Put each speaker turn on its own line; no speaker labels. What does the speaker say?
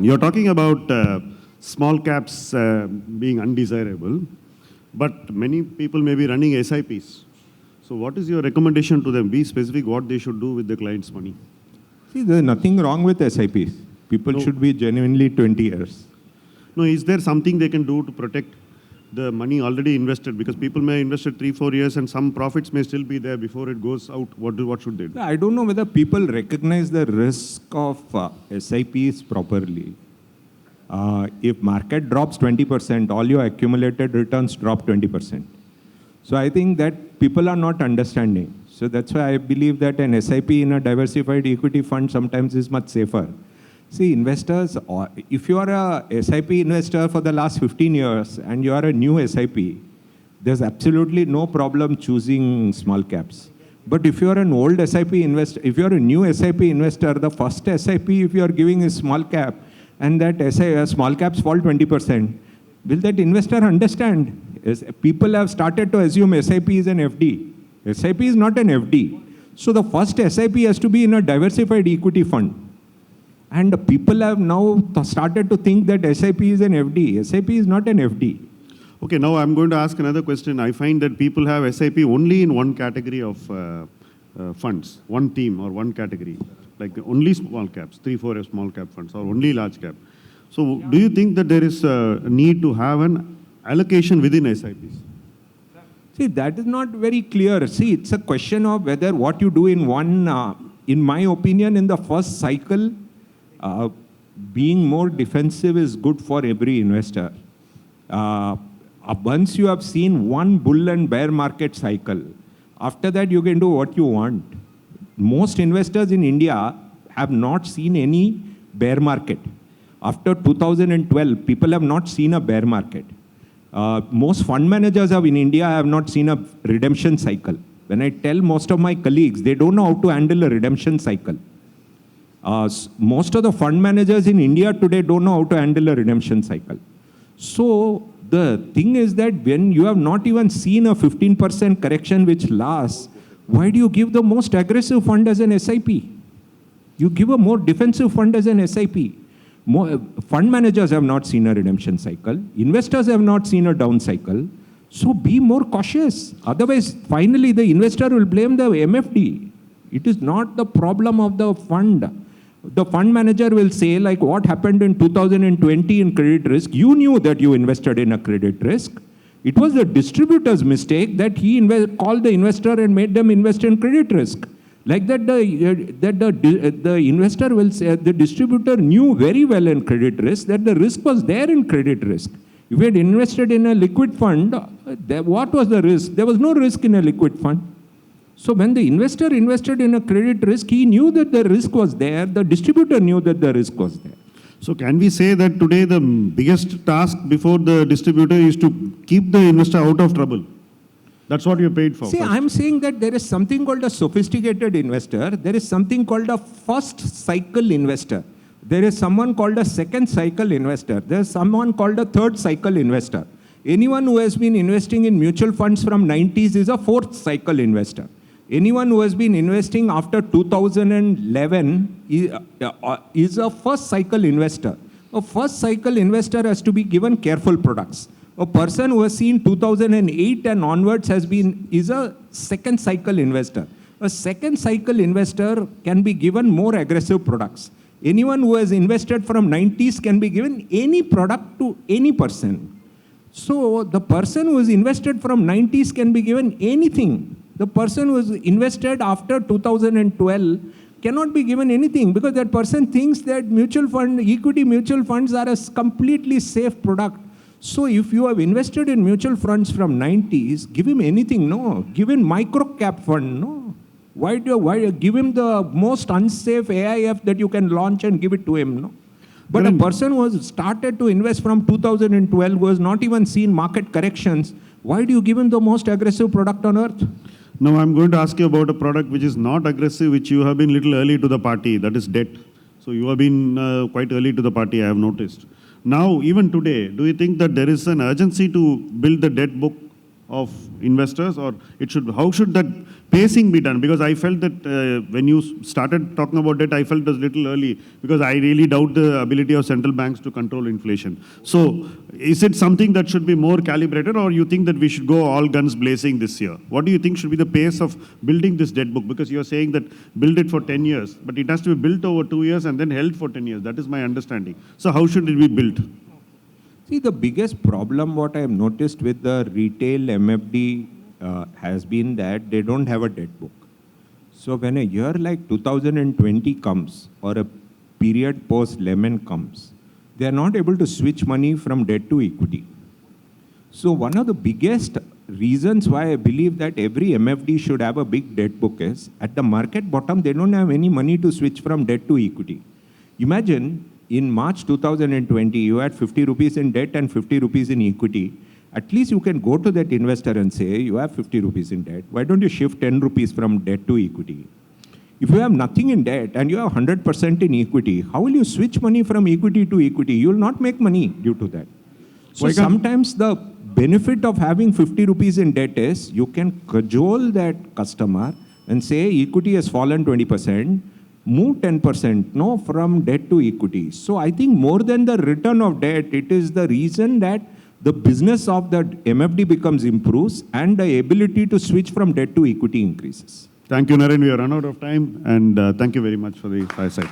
You're talking about small caps being undesirable, but many people may be running SIPs. So what is your recommendation to them? Be specific what they should do with the client's money.
See, there's nothing wrong with SIPs. People should be genuinely 20 years.
No, is there something they can do to protect the money already invested? Because people may invest it 3-4 years and some profits may still be there before it goes out. What should they do?
I don't know whether people recognize the risk of SIPs properly. If market drops 20%, all your accumulated returns drop 20%. So I think that people are not understanding. So that's why I believe that an SIP in a diversified equity fund sometimes is much safer. See, investors, if you are a SIP investor for the last 15 years and you are a new SIP, there's absolutely no problem choosing small caps. But if you are an old SIP investor, if you are a new SIP investor, the first SIP, if you are giving is small cap, and that small caps fall 20%, will that investor understand? People have started to assume SIP is an FD. SIP is not an FD. So the first SIP has to be in a diversified equity fund. And people have now started to think that SIP is an FD. SIP is not an FD.
Okay, now I'm going to ask another question. I find that people have SIP only in one category of funds, one theme or one category, like only small caps, 3-4 small cap funds or only large cap. So do you think that there is a need to have an allocation within SIPs?
See, that is not very clear. See, it's a question of whether what you do in one, in my opinion, in the first cycle, being more defensive is good for every investor. Once you have seen one bull and bear market cycle, after that you can do what you want. Most investors in India have not seen any bear market. After 2012, people have not seen a bear market. Most fund managers in India have not seen a redemption cycle. When I tell most of my colleagues, they don't know how to handle a redemption cycle. Most of the fund managers in India today don't know how to handle a redemption cycle. So the thing is that when you have not even seen a 15% correction which lasts, why do you give the most aggressive fund as an SIP? You give a more defensive fund as an SIP. Fund managers have not seen a redemption cycle. Investors have not seen a down cycle. So be more cautious. Otherwise, finally, the investor will blame the MFD. It is not the problem of the fund. The fund manager will say, like what happened in 2020 in credit risk, you knew that you invested in a credit risk. It was the distributor's mistake that he called the investor and made them invest in credit risk. Like that, the investor will say, the distributor knew very well in credit risk that the risk was there in credit risk. If you had invested in a liquid fund, what was the risk? There was no risk in a liquid fund. So when the investor invested in a credit risk, he knew that the risk was there. The distributor knew that the risk was there.
So can we say that today the biggest task before the distributor is to keep the investor out of trouble? That's what you're paid for.
See, first. I'm saying that there is something called a sophisticated investor. There is something called a first cycle investor. There is someone called a second cycle investor. There is someone called a third cycle investor. Anyone who has been investing in mutual funds from 90s is a fourth cycle investor. Anyone who has been investing after 2011 is a first cycle investor. A first cycle investor has to be given careful products. A person who has seen 2008 and onwards is a second cycle investor. A second cycle investor can be given more aggressive products. Anyone who has invested from 90s can be given any product to any person. So the person who is invested from 90s can be given anything. The person who is invested after 2012 cannot be given anything because that person thinks that equity mutual funds are a completely safe product. So if you have invested in mutual funds from 90s, give him anything, no. Give him micro cap fund, no. Why give him the most unsafe AIF that you can launch and give it to him, no. But a person who has started to invest from 2012, who has not even seen market corrections, why do you give him the most aggressive product on earth?
Now I'm going to ask you about a product which is not aggressive, which you have been little early to the party, that is debt. So you have been quite early to the party, I have noticed. Now, even today, do you think that there is an urgency to build the debt book of investors, or it should, how should that pacing be done? Because I felt that when you started talking about it, I felt it was a little early, because I really doubt the ability of central banks to control inflation. So is it something that should be more calibrated, or you think that we should go all guns blazing this year? What do you think should be the pace of building this debt book? Because you're saying that build it for 10 years, but it has to be built over 2 years and then held for 10 years. That is my understanding. So how should it be built?
See, the biggest problem what I have noticed with the retail MFD has been that they don't have a debt book. So when a year like 2020 comes, or a period post-Lemon comes, they are not able to switch money from debt to equity. So one of the biggest reasons why I believe that every MFD should have a big debt book is, at the market bottom, they don't have any money to switch from debt to equity. Imagine, in March 2020, you had 50 rupees in debt and 50 rupees in equity. At least you can go to that investor and say, you have 50 rupees in debt. Why don't you shift 10 rupees from debt to equity? If you have nothing in debt and you have 100% in equity, how will you switch money from equity to equity? You will not make money due to that. So sometimes the benefit of having 50 rupees in debt is, you can cajole that customer and say, equity has fallen 20%. Move 10% from debt to equity. So I think more than the return of debt, it is the reason that the business of the MFD improves and the ability to switch from debt to equity increases.
Thank you, Naren. We are run out of time, and thank you very much for the fireside.